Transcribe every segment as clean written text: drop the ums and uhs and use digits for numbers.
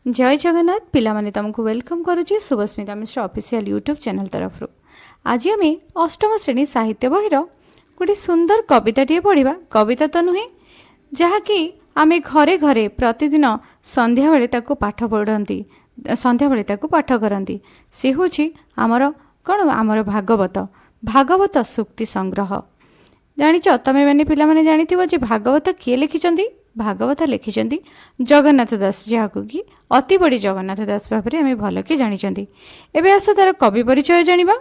जय जगन्नाथ पिला माने तुमको वेलकम करुच्ची शुभस्मिता मिश्र ऑफिशियल यूट्यूब चैनल तरफ आज आम अष्टम श्रेणी साहित्य बहिर गोटे सुंदर कविताटे पढ़ा। कविता तो नुहे जहाँकि आम घरे घरे प्रतिदिन संध्या बेले ताको पाठ पढ़ती, संध्या बेले ताको पाठ करती। सी हूँ आमर कौन आमर भागवत भागवत सूक्ति संग्रह। जानिच तमें मैंने पिला माने जानिथिबो जे भागवत किए लिखिचंदी। भागवत लिखिचंदी जगन्नाथ दास, जहाँको कि अति बड़ी जगन्नाथ दास भाव में आम भल कि जानी। एवं आस तार कवि परिचय जानिबा।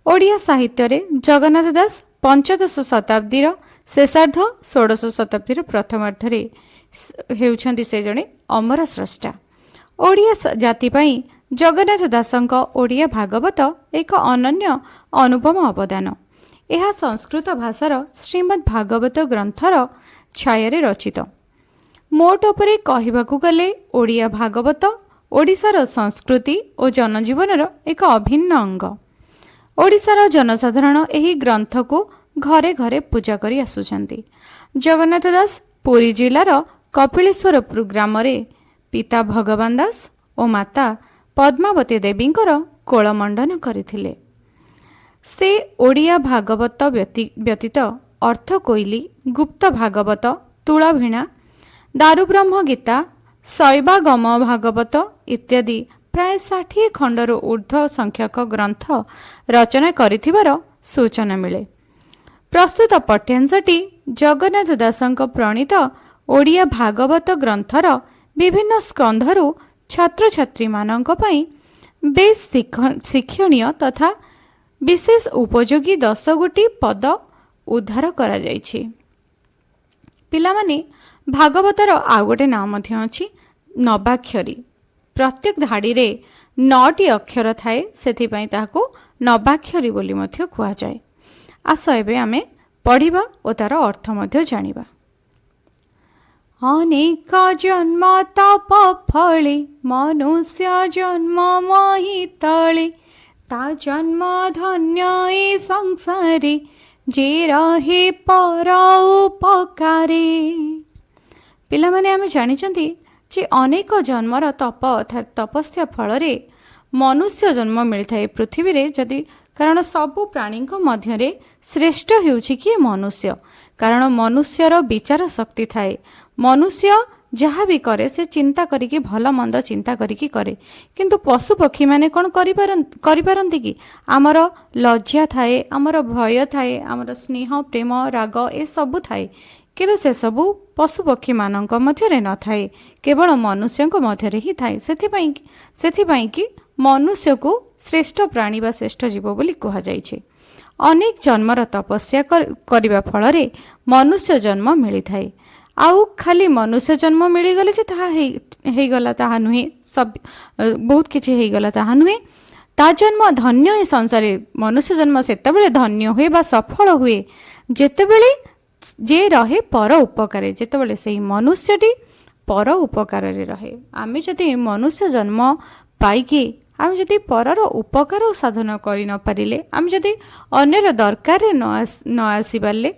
ओडिया साहित्य रे जगन्नाथ दास पंचदश शताब्दीर शेषार्ध षोडश शताब्दीर प्रथमार्धरे हेउछंती से जणे अमर स्रष्टा। ओडिया जाति पई जगन्नाथ दासंक ओडिया भागवत एक अनन्य अनुपम अवदान। यह संस्कृत भाषार श्रीमद् भागवत ग्रंथर छाया रचित। मोट उपरे कहिबाकु गले ओडिया भागवत ओडिशार संस्कृति और जनजीवन एक अभिन्न अंग। ओडिशार जनसाधारण एही ग्रंथ को घरे घरे पूजा करी आसुछंती। जगन्नाथ दास पुरी जिलार कपिलेश्वरपुर ग्राम रे पिता भगवान दास और माता पद्मावती देवींकर कोलमंडन करथिले। से ओडिया भागवत व्यतीत अर्थ कोइली, गुप्त भागवत, तुलाभीणा, दारुब्रह्म गीता, शैवागम भागवत इत्यादि प्राय 60 खंडर ऊर्ध्व संख्यक ग्रंथ रचना करिथिबार सूचना मिले। प्रस्तुत पाठ्यांशटी जगन्नाथ दासंक प्रणीत ओडिया भागवत ग्रंथर विभिन्न स्कंधरू छात्र छात्री मानक पई बेस शिक्षणीय तथा विशेष उपयोगी 10 गोटी पद उद्धार करा जाइछि। पिला माने भागवतर आउ गोटे नाम मध्य अछि नवाक्षरी। प्रत्येक धाड़ी रे 9टी अक्षर थाए, सेथि पई ताको नवाक्षरी बोली मध्य कुआ जाय। आस एबे आमे पढ़िबा ओ तार अर्थ मध्य जानिबा। अनेक जन्म तप फले मनुष्य जन्म मही तले, ता जन्म धन्य ए संसारे जे रहे पर उपकारे। पिला माने आमे जानिचंती जे अनेक जन्मर तप अर्थात तपस्या फल रे मनुष्य जन्म मिलता है पृथ्वी रे। जदि कारण सबु प्राणी मध्य श्रेष्ठ होउछि कि मनुष्य, कारण मनुष्यर विचार शक्ति थाए। मनुष्य जहाँ भी करे से चिंता करिकी भल मंद चिंता करिकी करे, किंतु पशु पक्षी माने कौन करिपारंती कि आमर लज्जा थाए, आमर भय थाए, आमर स्नेह प्रेम राग ए सबु थाए, किंतु से सबु पशु पक्षी मानक मध्यरे न थाए, केवल मनुष्यक मध्यरे ही थाए। सेथिपाई कि मनुष्य को श्रेष्ठ प्राणी बा श्रेष्ठ जीव बोली कहा जाइछे। अनेक जन्मर तपस्या करिबा फलरे मनुष्य जन्म मिली थाए। आउ खाली मनुष्य जन्म मिलीगले जे ताहा हे गला ताहा नुहे, सब बहुत किछि हे गला ताहा नुहे। ता जन्म धन्य ए संसारे मनुष्य जन्म सेतेबेले धन्य हुए बा सफल हुए जेतेबेले जे रहे पर उपकारे, जेतेबेले सेही मनुष्यटी पर उपकार रे रहे। आमे जदि मनुष्य जन्म पाइके आमे जदि परर उपकार साधन करि न पारिले, आमे जदि अन्यर दरकार रे न आसी पारले,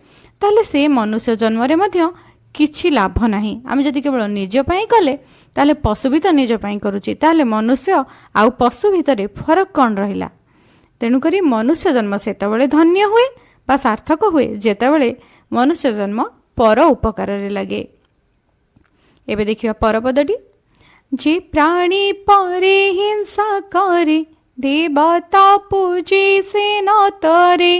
ताले से मनुष्य जन्म रे मध्य किछि लाभ नाही। आमे जदि केवल निज पई कले ताले पशु भी तो निज पई करूची, ताले मनुष्य आउ पशु भितरे फरक कौन रहिला। तेणु करी मनुष्य जन्म सेतेबेले धन्य हुए बा सार्थक हुए जेतेबेले मनुष्य जन्म पर उपकार रे लागे। एबे देखिबा परपदटी। जे प्राणी परे हिंसा करे, देवता पूजे से न तरे,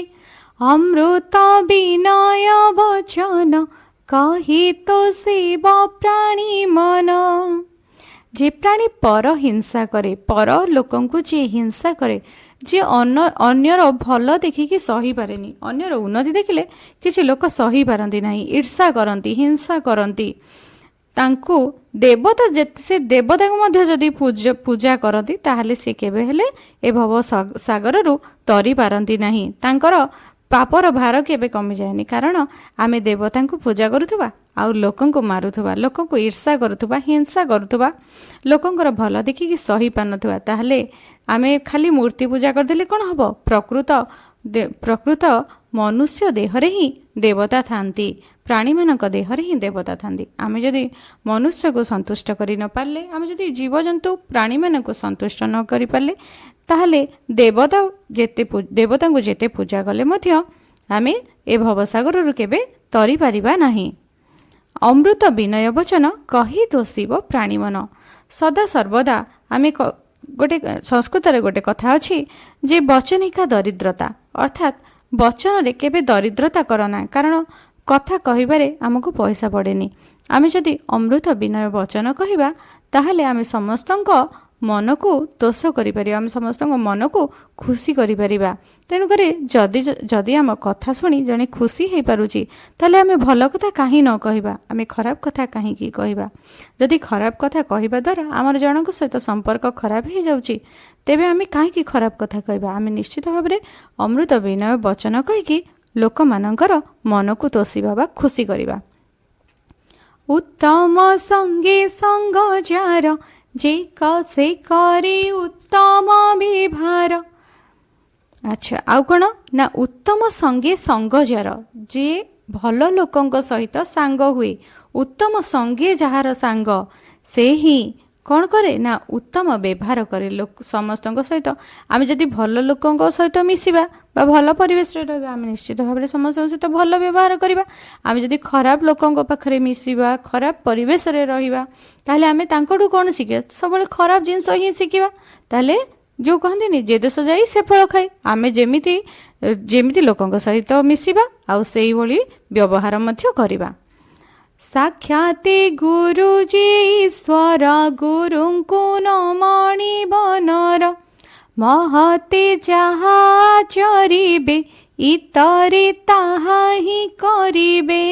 अमृत विनय वचन कही तो सेवा प्राणी मन। जे प्राणी पर हिंसा करे, पर लोकन को जे हिंसा करे, जे अन्यर भल देखिकी सही पारेनी, अन्यर उन्नति देखिले किसी लोक सही पारती नहीं, ईर्षा करती, हिंसा करती, तांको देवता से देवता को मध्य जदि पूजा करती ताहले से केबे हेले ए भव सागर रु तरी पारती नहीं। तांकर पापर भार केबे कमी जाएनी, कारण आमे देवता को पूजा करुथबा आउ लोकन को मारुथबा, लोकन को ईर्षा करुथबा, हिंसा करुथबा, लोकंकर भल देखिकी सही पानथबा, ताहले आमे खाली मूर्ति पूजा करदेले कोन हबो? प्रकृत ମନୁଷ୍ୟ ଦେହରେ ହିଁ ଦେବତା ଥାନ୍ତି, ପ୍ରାଣୀମାନଙ୍କ ଦେହରେ ହିଁ ଦେବତା ଥାନ୍ତି। ଆମେ ଯଦି ମନୁଷ୍ୟକୁ ସନ୍ତୁଷ୍ଟ କରି ନ ପାରିଲେ, ଆମେ ଯଦି ଜୀବଜନ୍ତୁ ପ୍ରାଣୀମାନଙ୍କୁ ସନ୍ତୁଷ୍ଟ ନ କରିପାରିଲେ, ତାହେଲେ ଦେବତାଙ୍କୁ ଯେତେ ପୂଜା କଲେ ମଧ୍ୟ ଆମେ ଏ ଭବସାଗରରୁ କେବେ ତରିପାରିବା ନାହିଁ। ଅମୃତ ବିନୟ ବଚନ କହି ଦୋଷିବ ପ୍ରାଣୀ ମନ। ସଦା ସର୍ବଦା ଆମେ ଗୋଟେ ସଂସ୍କୃତରେ ଗୋଟେ କଥା ଅଛି ଯେ ବଚନିକା ଦରିଦ୍ରତା, ଅର୍ଥାତ୍ ବଚନରେ କେବେ ଦରିଦ୍ରତା କର ନାହିଁ, କାରଣ କଥା କହିବାରେ ଆମକୁ ପଇସା ପଡ଼େନି। ଆମେ ଯଦି ଅମୃତ ବିନୟ ବଚନ କହିବା ତାହେଲେ ଆମେ ସମସ୍ତଙ୍କ ମନକୁ ତୋଷ କରିପାରିବା, ଆମେ ସମସ୍ତଙ୍କ ମନକୁ ଖୁସି କରିପାରିବା। ତେଣୁକରି ଯଦି ଆମ କଥା ଶୁଣି ଜଣେ ଖୁସି ହୋଇପାରୁଛି, ତାହେଲେ ଆମେ ଭଲ କଥା କାହିଁ ନ କହିବା, ଆମେ ଖରାପ କଥା କାହିଁକି କହିବା? ଯଦି ଖରାପ କଥା କହିବା ଦ୍ୱାରା ଆମର ଜଣଙ୍କ ସହିତ ସମ୍ପର୍କ ଖରାପ ହୋଇଯାଉଛି, ତେବେ ଆମେ କାହିଁକି ଖରାପ କଥା କହିବା? ଆମେ ନିଶ୍ଚିତ ଭାବରେ ଅମୃତ ବିନୟ ବଚନ କହିକି ଲୋକମାନଙ୍କର ମନକୁ ତୋଷିବା ବା ଖୁସି କରିବା। ଉତ୍ତମ ସଙ୍ଗେ ସଙ୍ଗ ଯାର, ଯେ ସେ କରି ଉତ୍ତମ ବ୍ୟବହାର। ଆଚ୍ଛା, ଆଉ କ'ଣ ନା ଉତ୍ତମ ସଙ୍ଗେ ସଙ୍ଗ ଯାର, ଯେ ଭଲ ଲୋକଙ୍କ ସହିତ ସାଙ୍ଗ ହୁଏ, ଉତ୍ତମ ସଙ୍ଗେ ଯାହାର ସାଙ୍ଗ, ସେ ହିଁ କ'ଣ କରେ ନା ଉତ୍ତମ ବ୍ୟବହାର କରେ ସମସ୍ତଙ୍କ ସହିତ। ଆମେ ଯଦି ଭଲ ଲୋକଙ୍କ ସହିତ ମିଶିବା ବା ଭଲ ପରିବେଶରେ ରହିବା, ଆମେ ନିଶ୍ଚିତ ଭାବରେ ସମସ୍ତଙ୍କ ସହିତ ଭଲ ବ୍ୟବହାର କରିବା। ଆମେ ଯଦି ଖରାପ ଲୋକଙ୍କ ପାଖରେ ମିଶିବା, ଖରାପ ପରିବେଶରେ ରହିବା, ତାହେଲେ ଆମେ ତାଙ୍କଠୁ କ'ଣ ଶିଖିବା? ସବୁବେଳେ ଖରାପ ଜିନିଷ ହିଁ ଶିଖିବା। ତାହେଲେ ଯେଉଁ କହନ୍ତିନି ଯେ ଦେଶ ଯାଇ ସେ ଫଳ ଖାଏ, ଆମେ ଯେମିତି ଲୋକଙ୍କ ସହିତ ମିଶିବା ଆଉ ସେଇଭଳି ବ୍ୟବହାର ମଧ୍ୟ କରିବା। ସାକ୍ଷାତେ ଗୁରୁ ଯେ ଈଶ୍ୱର, ଗୁରୁଙ୍କୁ ନ ମାଣିବ ନର, ମହତେ ଯାହା ଚରିବେ, ଇତରେ ତାହା ହିଁ କରିବେ।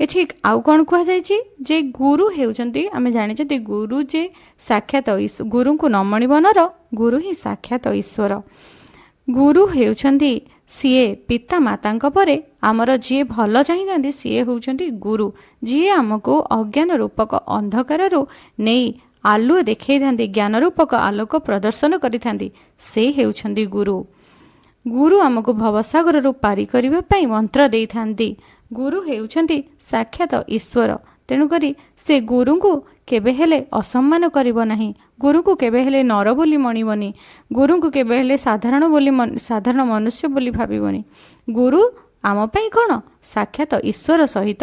ଏଠି ଆଉ କ'ଣ କୁହାଯାଇଛି ଯେ ଗୁରୁ ହେଉଛନ୍ତି, ଆମେ ଜାଣିଛନ୍ତି ଗୁରୁ ଯେ ସାକ୍ଷାତ ଗୁରୁଙ୍କୁ ନ ମାଣିବ ନର, ଗୁରୁ ହିଁ ସାକ୍ଷାତ ଈଶ୍ୱର। ଗୁରୁ ହେଉଛନ୍ତି ସିଏ ପିତା ମାତାଙ୍କ ପରେ ଆମର ଯିଏ ଭଲ ଚାହିଁଥାନ୍ତି, ସିଏ ହେଉଛନ୍ତି ଗୁରୁ, ଯିଏ ଆମକୁ ଅଜ୍ଞାନ ରୂପକ ଅନ୍ଧକାରରୁ ନେଇ ଆଲୁଅ ଦେଖାଇଥାନ୍ତି, ଜ୍ଞାନ ରୂପକ ଆଲୋକ ପ୍ରଦର୍ଶନ କରିଥାନ୍ତି, ସେ ହେଉଛନ୍ତି ଗୁରୁ। ଗୁରୁ ଆମକୁ ଭବସାଗରରୁ ପାରି କରିବା ପାଇଁ ମନ୍ତ୍ର ଦେଇଥାନ୍ତି। ଗୁରୁ ହେଉଛନ୍ତି ସାକ୍ଷାତ ଈଶ୍ୱର। ତେଣୁକରି ସେ ଗୁରୁଙ୍କୁ କେବେ ହେଲେ ଅସମ୍ମାନ କରିବ ନାହିଁ, ଗୁରୁଙ୍କୁ କେବେ ହେଲେ ନର ବୋଲି ମଣିବନି, ଗୁରୁଙ୍କୁ କେବେ ହେଲେ ସାଧାରଣ ମନୁଷ୍ୟ ବୋଲି ଭାବିବନି। ଗୁରୁ ଆମ ପାଇଁ କ'ଣ? ସାକ୍ଷାତ ଈଶ୍ୱର ସହିତ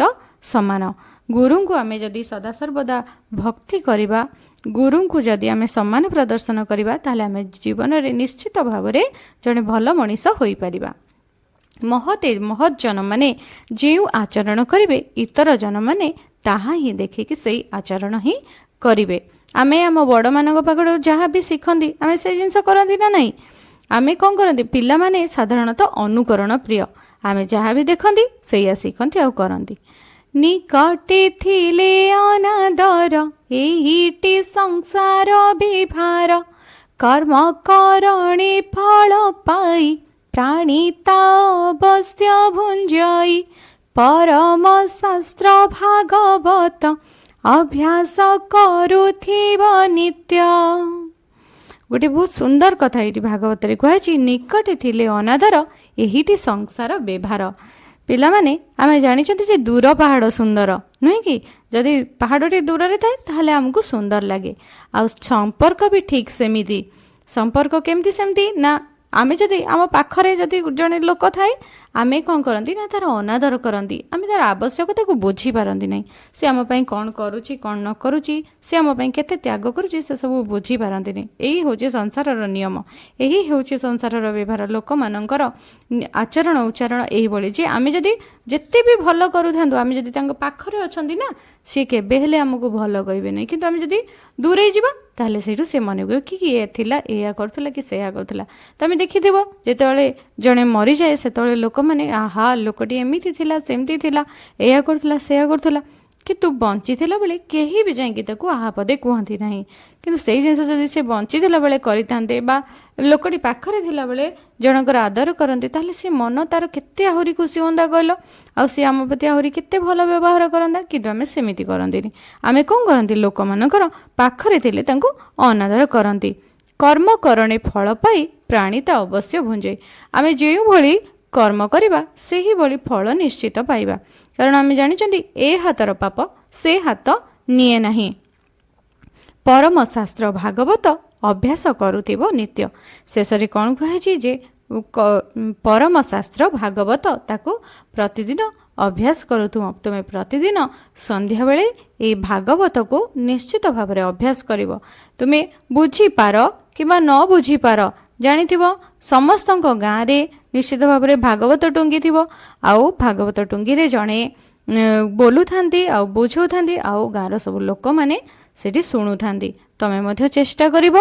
ସମାନ। ଗୁରୁଙ୍କୁ ଆମେ ଯଦି ସଦାସର୍ବଦା ଭକ୍ତି କରିବା, ଗୁରୁଙ୍କୁ ଯଦି ଆମେ ସମ୍ମାନ ପ୍ରଦର୍ଶନ କରିବା, ତାହେଲେ ଆମେ ଜୀବନରେ ନିଶ୍ଚିତ ଭାବରେ ଜଣେ ଭଲ ମଣିଷ ହୋଇପାରିବା। ମହତ୍ ଜନମାନେ ଯେଉଁ ଆଚରଣ କରିବେ, ଇତର ଜନମାନେ ତାହା ହିଁ ଦେଖିକି ସେଇ ଆଚରଣ ହିଁ କରିବେ। ଆମେ ଆମ ବଡ଼ମାନଙ୍କ ପାଖରୁ ଯାହା ବି ଶିଖନ୍ତି, ଆମେ ସେଇ ଜିନିଷ କରନ୍ତି ନା ନାହିଁ? ଆମେ କ'ଣ କରନ୍ତି? ପିଲାମାନେ ସାଧାରଣତଃ ଅନୁକରଣ ପ୍ରିୟ, ଆମେ ଯାହା ବି ଦେଖନ୍ତି ସେଇଆ ଶିଖନ୍ତି ଆଉ କରନ୍ତି। ନିକଟେ ଥିଲେ ଅନାଦର, ଏହିଟି ସଂସାର ବିଭାର, କର୍ମ କରଣେ ଫଳ ପାଇ, ପ୍ରାଣୀ ତା ଅବଶ୍ୟ ଭୁଞ୍ଜାଇ, ପରମ ଶାସ୍ତ୍ର ଭାଗବତ, ଅଭ୍ୟାସ କରୁଥିବ ନିତ୍ୟ। ଗୋଟେ ବହୁତ ସୁନ୍ଦର କଥା ଏଇଠି ଭାଗବତରେ କୁହାଯାଇଛି, ନିକଟେ ଥିଲେ ଅନାଦର, ଏହିଟି ସଂସାର ବ୍ୟବହାର। ପିଲାମାନେ ଆମେ ଜାଣିଛନ୍ତି ଯେ ଦୂର ପାହାଡ଼ ସୁନ୍ଦର ନୁହେଁ କି? ଯଦି ପାହାଡ଼ଟି ଦୂରରେ ଥାଏ ତାହେଲେ ଆମକୁ ସୁନ୍ଦର ଲାଗେ। ଆଉ ସମ୍ପର୍କ ବି ଠିକ୍ ସେମିତି। ସମ୍ପର୍କ କେମିତି ସେମିତି ନା, ଆମେ ଯଦି ଆମ ପାଖରେ ଯଦି ଜଣେ ଲୋକ ଥାଏ, ଆମେ କ'ଣ କରନ୍ତି ନା ତା'ର ଅନାଦର କରନ୍ତି, ଆମେ ତା'ର ଆବଶ୍ୟକତାକୁ ବୁଝିପାରନ୍ତି ନାହିଁ। ସେ ଆମ ପାଇଁ କ'ଣ କରୁଛି କ'ଣ ନ କରୁଛି, ସେ ଆମ ପାଇଁ କେତେ ତ୍ୟାଗ କରୁଛି, ସେସବୁ ବୁଝିପାରନ୍ତିନି। ଏହି ହେଉଛି ସଂସାରର ନିୟମ, ଏହି ହେଉଛି ସଂସାରର ବ୍ୟବହାର। ଲୋକମାନଙ୍କର ଆଚରଣ ଉଚ୍ଚାରଣ ଏହିଭଳି ଯେ ଆମେ ଯଦି ଯେତେ ବି ଭଲ କରୁଥାନ୍ତୁ, ଆମେ ଯଦି ତାଙ୍କ ପାଖରେ ଅଛନ୍ତି ନା, ସିଏ କେବେ ହେଲେ ଆମକୁ ଭଲ କହିବେ ନାହିଁ। କିନ୍ତୁ ଆମେ ଯଦି ଦୂରେଇ ଯିବା, ତାହେଲେ ସେଇଠୁ ସେ ମନେ କହିବ କି ଇଏ ଥିଲା, ଏଇଆ କରୁଥିଲା କି ସେଇଆ କରୁଥିଲା। ତମେ ଦେଖିଥିବ ଯେତେବେଳେ ଜଣେ ମରିଯାଏ, ସେତେବେଳେ ଲୋକମାନେ ଆହା ଲୋକଟି ଏମିତି ଥିଲା, ସେମିତି ଥିଲା, ଏଇଆ କରୁଥିଲା, ସେଇଆ କରୁଥିଲା, କିନ୍ତୁ ବଞ୍ଚିଥିଲା ବେଳେ କେହି ବି ଯାଇକି ତାକୁ ଆହା ପଦେ କୁହନ୍ତି ନାହିଁ। କିନ୍ତୁ ସେଇ ଜିନିଷ ଯଦି ସେ ବଞ୍ଚିଥିଲା ବେଳେ କରିଥାନ୍ତେ ବା ଲୋକଟି ପାଖରେ ଥିଲାବେଳେ ଜଣଙ୍କର ଆଦର କରନ୍ତି, ତାହେଲେ ସେ ମନ ତାର କେତେ ଆହୁରି ଖୁସି ହୁଅନ୍ତା କହିଲ, ଆଉ ସେ ଆମ ପ୍ରତି ଆହୁରି କେତେ ଭଲ ବ୍ୟବହାର କରନ୍ତା। କିନ୍ତୁ ଆମେ ସେମିତି କରନ୍ତିନି। ଆମେ କ'ଣ କରନ୍ତି? ଲୋକମାନଙ୍କର ପାଖରେ ଥିଲେ ତାଙ୍କୁ ଅନାଦର କରନ୍ତି। କର୍ମ କରଣେ ଫଳ ପାଇ, ପ୍ରାଣୀ ତା ଅବଶ୍ୟ ଭୁଞ୍ଜାଇ। ଆମେ ଯେଉଁଭଳି କର୍ମ କରିବା ସେହିଭଳି ଫଳ ନିଶ୍ଚିତ ପାଇବା। କାରଣ ଆମେ ଜାଣିଛନ୍ତି ଏ ହାତର ପାପ ସେ ହାତ ନିଏ ନାହିଁ। ପରମ ଶାସ୍ତ୍ର ଭାଗବତ ଅଭ୍ୟାସ କରୁଥିବ ନିତ୍ୟ। ଶେଷରେ କ'ଣ କୁହାଯାଇଛି ଯେ ପରମ ଶାସ୍ତ୍ର ଭାଗବତ ତାକୁ ପ୍ରତିଦିନ ଅଭ୍ୟାସ କରୁଥିବ। ତୁମେ ପ୍ରତିଦିନ ସନ୍ଧ୍ୟାବେଳେ ଏହି ଭାଗବତକୁ ନିଶ୍ଚିତ ଭାବରେ ଅଭ୍ୟାସ କରିବ। ତୁମେ ବୁଝିପାର କିମ୍ବା ନ ବୁଝିପାର, ଜାଣିଥିବ ସମସ୍ତଙ୍କ ଗାଁରେ ନିଶ୍ଚିତ ଭାବରେ ଭାଗବତ ଟୁଙ୍ଗିଥିବ। ଆଉ ଭାଗବତ ଟୁଙ୍ଗିରେ ଜଣେ ବୋଲୁଥାନ୍ତି ଆଉ ବୁଝାଉଥାନ୍ତି, ଆଉ ଗାଁର ସବୁ ଲୋକମାନେ ସେଠି ଶୁଣୁଥାନ୍ତି। ତୁମେ ମଧ୍ୟ ଚେଷ୍ଟା କରିବ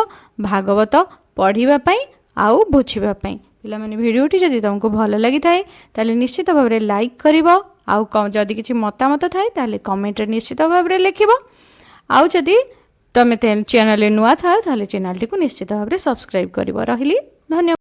ଭାଗବତ ପଢ଼ିବା ପାଇଁ ଆଉ ବୁଝିବା ପାଇଁ। ପିଲାମାନେ ଭିଡ଼ିଓଟି ଯଦି ତୁମକୁ ଭଲ ଲାଗିଥାଏ ତାହେଲେ ନିଶ୍ଚିତ ଭାବରେ ଲାଇକ୍ କରିବ। ଆଉ ଯଦି କିଛି ମତାମତ ଥାଏ ତାହେଲେ କମେଣ୍ଟରେ ନିଶ୍ଚିତ ଭାବରେ ଲେଖିବ। ଆଉ ଯଦି ତୁମେ ଚ୍ୟାନେଲରେ ନୂଆ ଥାଅ ତାହେଲେ ଚ୍ୟାନେଲଟିକୁ ନିଶ୍ଚିତ ଭାବରେ ସବସ୍କ୍ରାଇବ୍ କରିବ। ରହିଲି, ଧନ୍ୟବାଦ।